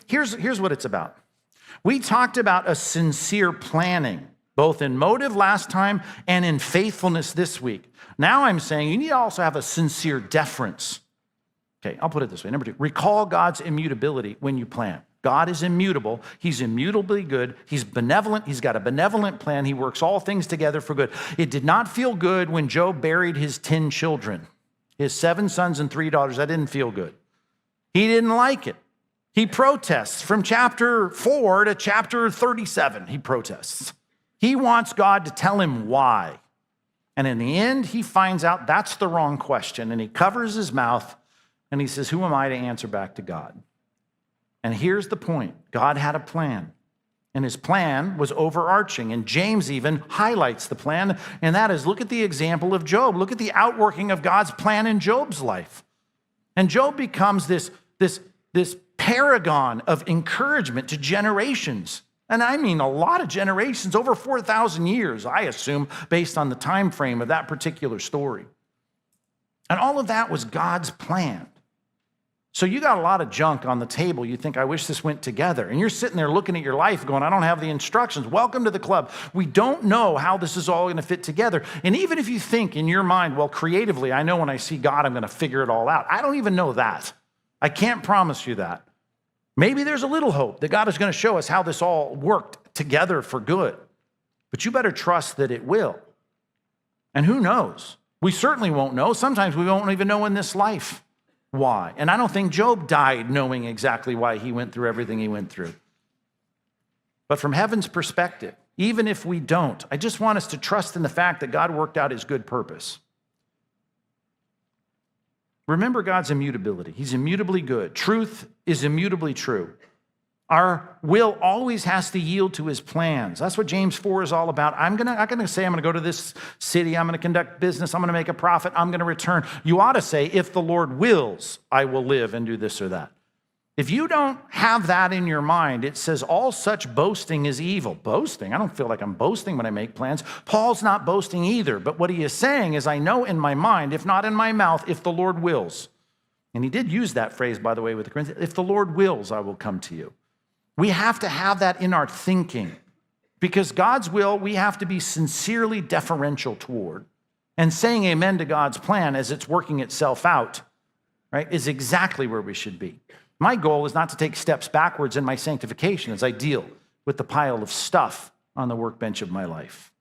Here's what it's about. We talked about a sincere planning, both in motive last time and in faithfulness this week. Now I'm saying you need to also have a sincere deference. Okay, I'll put it this way. Number 2, recall God's immutability when you plan. God is immutable. He's immutably good. He's benevolent. He's got a benevolent plan. He works all things together for good. It did not feel good when Job buried his 10 children, his 7 sons and 3 daughters. That didn't feel good. He didn't like it. He protests from chapter 4 to chapter 37. He protests. He wants God to tell him why. And in the end, he finds out that's the wrong question. And he covers his mouth and he says, who am I to answer back to God? And here's the point. God had a plan. And his plan was overarching. And James even highlights the plan. And that is, look at the example of Job. Look at the outworking of God's plan in Job's life. And Job becomes this paragon of encouragement to generations. And I mean a lot of generations, over 4,000 years, I assume, based on the time frame of that particular story. And all of that was God's plan. So you got a lot of junk on the table. You think, I wish this went together. And you're sitting there looking at your life going, I don't have the instructions. Welcome to the club. We don't know how this is all going to fit together. And even if you think in your mind, well, creatively, I know when I see God, I'm going to figure it all out. I don't even know that. I can't promise you that. Maybe there's a little hope that God is going to show us how this all worked together for good. But you better trust that it will. And who knows? We certainly won't know. Sometimes we won't even know in this life why. And I don't think Job died knowing exactly why he went through everything he went through. But from heaven's perspective, even if we don't, I just want us to trust in the fact that God worked out his good purpose. Remember God's immutability. He's immutably good. Truth is immutably true. Our will always has to yield to his plans. That's what James 4 is all about. I'm not going to say I'm going to go to this city, I'm going to conduct business, I'm going to make a profit, I'm going to return. You ought to say, if the Lord wills, I will live and do this or that. If you don't have that in your mind, it says all such boasting is evil. Boasting? I don't feel like I'm boasting when I make plans. Paul's not boasting either. But what he is saying is, I know in my mind, if not in my mouth, if the Lord wills. And he did use that phrase, by the way, with the Corinthians. If the Lord wills, I will come to you. We have to have that in our thinking. Because God's will, we have to be sincerely deferential toward. And saying amen to God's plan as it's working itself out, right, is exactly where we should be. My goal is not to take steps backwards in my sanctification as I deal with the pile of stuff on the workbench of my life.